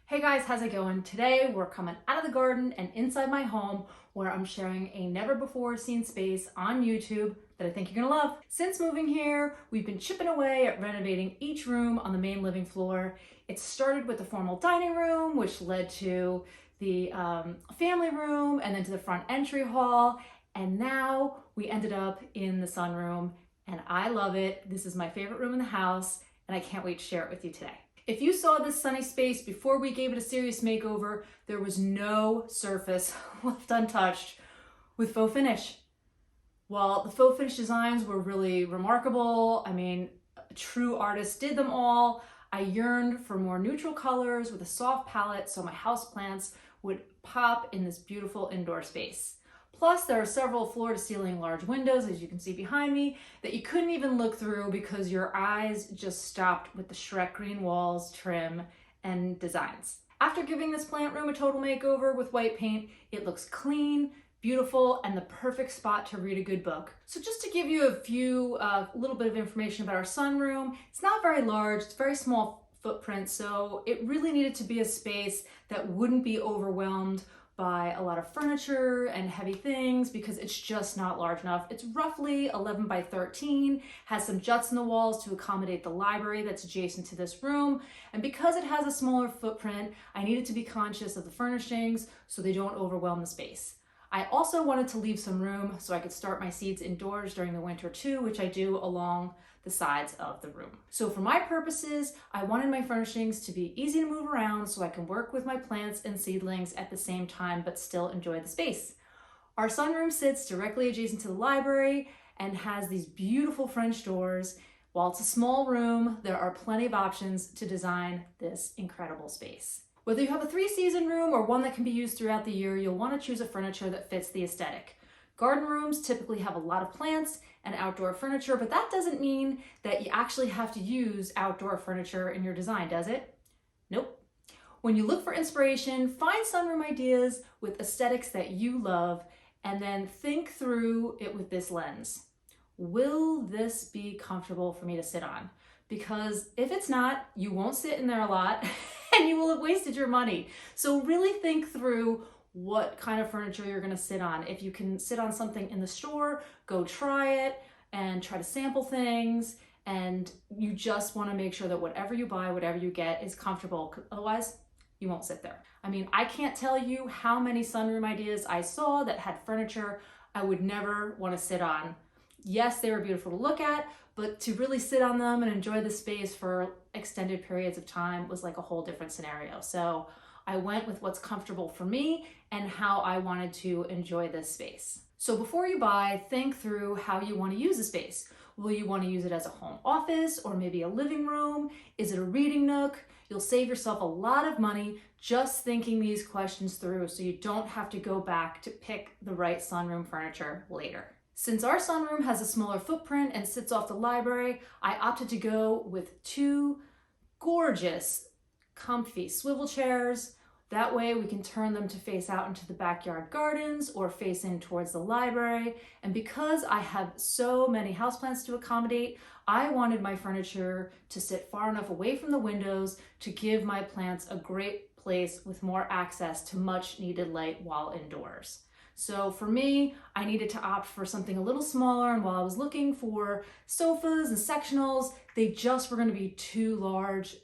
Hey guys, how's it going? Today we're coming out of the garden and inside my home where I'm sharing a never before seen space on YouTube that I think you're gonna love. Since moving here, we've been chipping away at renovating each room on the main living floor. It started with the formal dining room, which led to the family room and then to the front entry hall. And now we ended up in the sunroom and I love it. This is my favorite room in the house and I can't wait to share it with you today. If you saw this sunny space before we gave it a serious makeover, there was no surface left untouched with faux finish. While the faux finish designs were really remarkable, I mean, a true artist did them all, I yearned for more neutral colors with a soft palette so my houseplants would pop in this beautiful indoor space. Plus, there are several floor-to-ceiling large windows, as you can see behind me, that you couldn't even look through because your eyes just stopped with the Shrek green walls, trim, and designs. After giving this plant room a total makeover with white paint, it looks clean, beautiful, and the perfect spot to read a good book. So just to give you a little bit of information about our sunroom, it's not very large, it's very small footprint, so it really needed to be a space that wouldn't be overwhelmed by a lot of furniture and heavy things because it's just not large enough. It's roughly 11 by 13, has some juts in the walls to accommodate the library that's adjacent to this room. And because it has a smaller footprint, I needed to be conscious of the furnishings so they don't overwhelm the space. I also wanted to leave some room so I could start my seeds indoors during the winter too, which I do along the sides of the room. So for my purposes, I wanted my furnishings to be easy to move around so I can work with my plants and seedlings at the same time, but still enjoy the space. Our sunroom sits directly adjacent to the library and has these beautiful French doors. While it's a small room, there are plenty of options to design this incredible space. Whether you have a 3-season room or one that can be used throughout the year, you'll want to choose a furniture that fits the aesthetic. Garden rooms typically have a lot of plants and outdoor furniture, but that doesn't mean that you actually have to use outdoor furniture in your design, does it? Nope. When you look for inspiration, find sunroom ideas with aesthetics that you love, and then think through it with this lens. Will this be comfortable for me to sit on? Because if it's not, you won't sit in there a lot and you will have wasted your money. So really think through what kind of furniture you're going to sit on. If you can sit on something in the store, go try it and try to sample things. And you just want to make sure that whatever you buy, whatever you get is comfortable. Otherwise, you won't sit there. I mean, I can't tell you how many sunroom ideas I saw that had furniture I would never want to sit on. Yes, they were beautiful to look at, but to really sit on them and enjoy the space for extended periods of time was like a whole different scenario. So I went with what's comfortable for me and how I wanted to enjoy this space. So before you buy, think through how you want to use the space. Will you want to use it as a home office or maybe a living room? Is it a reading nook? You'll save yourself a lot of money just thinking these questions through so you don't have to go back to pick the right sunroom furniture later. Since our sunroom has a smaller footprint and sits off the library, I opted to go with 2 gorgeous, comfy swivel chairs. That way we can turn them to face out into the backyard gardens or face in towards the library. And because I have so many houseplants to accommodate, I wanted my furniture to sit far enough away from the windows to give my plants a great place with more access to much needed light while indoors. So for me, I needed to opt for something a little smaller, and while I was looking for sofas and sectionals, they just were going to be too large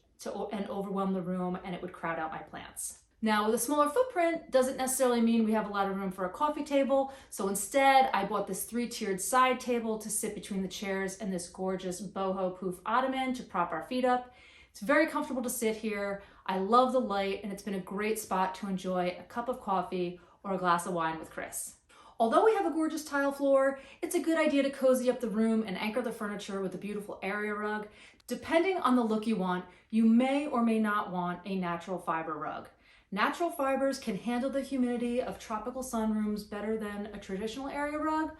and overwhelm the room, and it would crowd out my plants. Now, with a smaller footprint doesn't necessarily mean we have a lot of room for a coffee table, so instead I bought this 3-tiered side table to sit between the chairs and this gorgeous boho poof ottoman to prop our feet up. It's very comfortable to sit here. I love the light, and it's been a great spot to enjoy a cup of coffee or a glass of wine with Chris. Although we have a gorgeous tile floor, it's a good idea to cozy up the room and anchor the furniture with a beautiful area rug. Depending on the look you want, you may or may not want a natural fiber rug. Natural fibers can handle the humidity of tropical sunrooms better than a traditional area rug,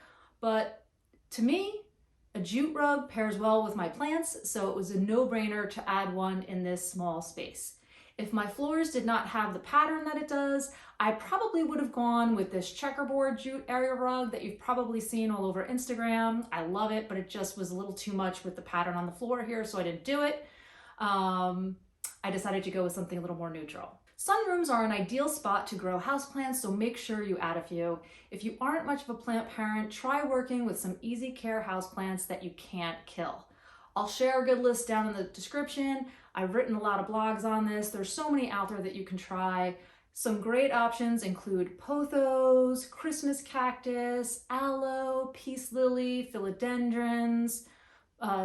but to me, a jute rug pairs well with my plants, so it was a no-brainer to add one in this small space. If my floors did not have the pattern that it does, I probably would have gone with this checkerboard jute area rug that you've probably seen all over Instagram. I love it, but it just was a little too much with the pattern on the floor here, so I didn't do it. I decided to go with something a little more neutral. Sunrooms are an ideal spot to grow houseplants, so make sure you add a few. If you aren't much of a plant parent, try working with some easy care houseplants that you can't kill. I'll share a good list down in the description. I've written a lot of blogs on this. There's so many out there that you can try. Some great options include Pothos, Christmas cactus, aloe, peace lily, philodendrons,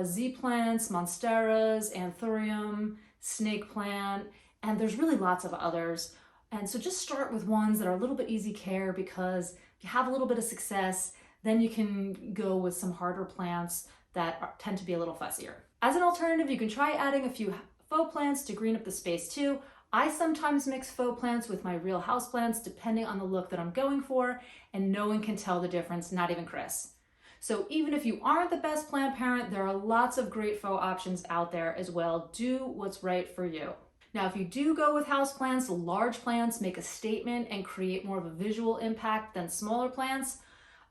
Zzz Plants, Monsteras, Anthurium, snake plant, and there's really lots of others. And so just start with ones that are a little bit easy care, because if you have a little bit of success, then you can go with some harder plants that tend to be a little fussier. As an alternative, you can try adding a few faux plants to green up the space too. I sometimes mix faux plants with my real houseplants depending on the look that I'm going for, and no one can tell the difference, not even Chris. So even if you aren't the best plant parent, there are lots of great faux options out there as well. Do what's right for you. Now, if you do go with houseplants, large plants make a statement and create more of a visual impact than smaller plants,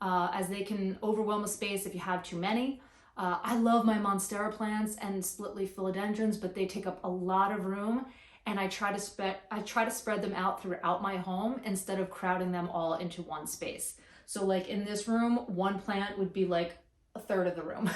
as they can overwhelm a space if you have too many. I love my Monstera plants and split leaf philodendrons, but they take up a lot of room, and I try to spread them out throughout my home instead of crowding them all into one space. So like in this room, one plant would be like a third of the room.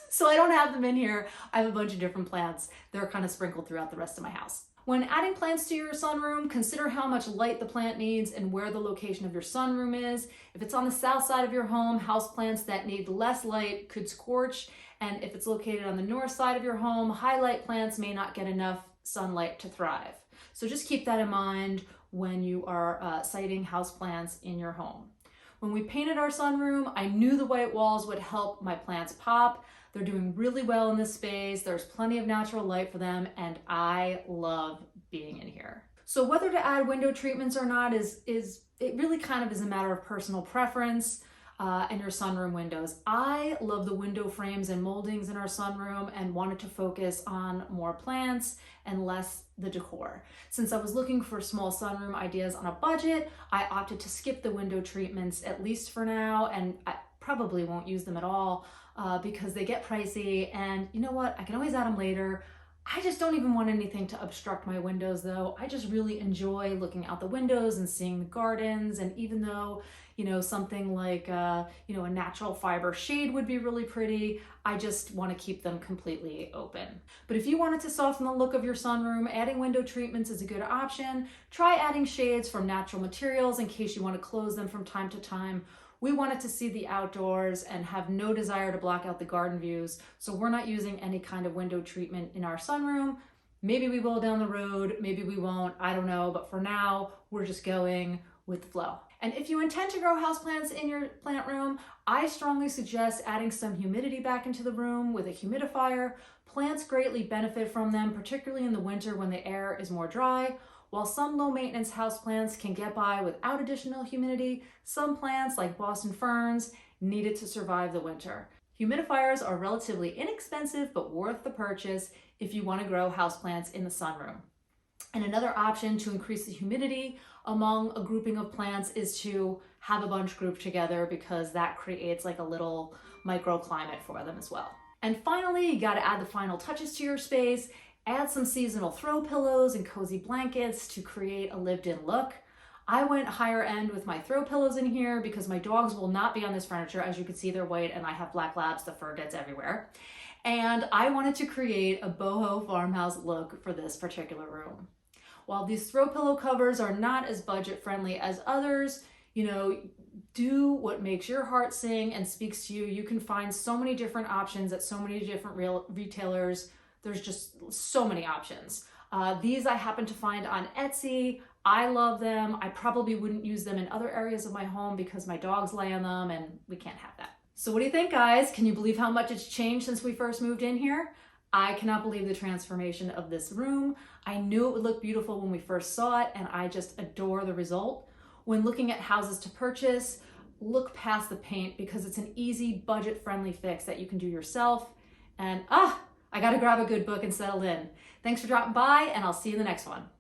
So I don't have them in here. I have a bunch of different plants. They're kind of sprinkled throughout the rest of my house. When adding plants to your sunroom, consider how much light the plant needs and where the location of your sunroom is. If it's on the south side of your home, houseplants that need less light could scorch. And if it's located on the north side of your home, high light plants may not get enough sunlight to thrive. So just keep that in mind when you are siting houseplants in your home. When we painted our sunroom, I knew the white walls would help my plants pop. They're doing really well in this space. There's plenty of natural light for them, and I love being in here. So whether to add window treatments or not it really kind of is a matter of personal preference and your sunroom windows. I love the window frames and moldings in our sunroom and wanted to focus on more plants and less the decor. Since I was looking for small sunroom ideas on a budget, I opted to skip the window treatments, at least for now, and I probably won't use them at all because they get pricey, and you know what? I can always add them later. I just don't even want anything to obstruct my windows though. I just really enjoy looking out the windows and seeing the gardens, and even though, you know, something like, a natural fiber shade would be really pretty, I just want to keep them completely open. But if you wanted to soften the look of your sunroom, adding window treatments is a good option. Try adding shades from natural materials in case you want to close them from time to time. We wanted to see the outdoors and have no desire to block out the garden views, so we're not using any kind of window treatment in our sunroom. Maybe we will down the road, maybe we won't, I don't know, but for now, we're just going with the flow. And if you intend to grow houseplants in your plant room, I strongly suggest adding some humidity back into the room with a humidifier. Plants greatly benefit from them, particularly in the winter when the air is more dry. While some low-maintenance houseplants can get by without additional humidity, some plants, like Boston ferns, need it to survive the winter. Humidifiers are relatively inexpensive but worth the purchase if you want to grow houseplants in the sunroom. And another option to increase the humidity among a grouping of plants is to have a bunch grouped together, because that creates like a little microclimate for them as well. And finally, you got to add the final touches to your space. Add some seasonal throw pillows and cozy blankets to create a lived-in look. I went higher end with my throw pillows in here because my dogs will not be on this furniture. As you can see, they're white and I have black labs, the fur gets everywhere. And I wanted to create a boho farmhouse look for this particular room. While these throw pillow covers are not as budget friendly as others, do what makes your heart sing and speaks to you. You can find so many different options at so many different retailers. There's just so many options. These I happen to find on Etsy. I love them. I probably wouldn't use them in other areas of my home because my dogs lay on them and we can't have that. So what do you think, guys? Can you believe how much it's changed since we first moved in here? I cannot believe the transformation of this room. I knew it would look beautiful when we first saw it, and I just adore the result. When looking at houses to purchase, look past the paint because it's an easy, budget-friendly fix that you can do yourself. And I gotta grab a good book and settle in. Thanks for dropping by, and I'll see you in the next one.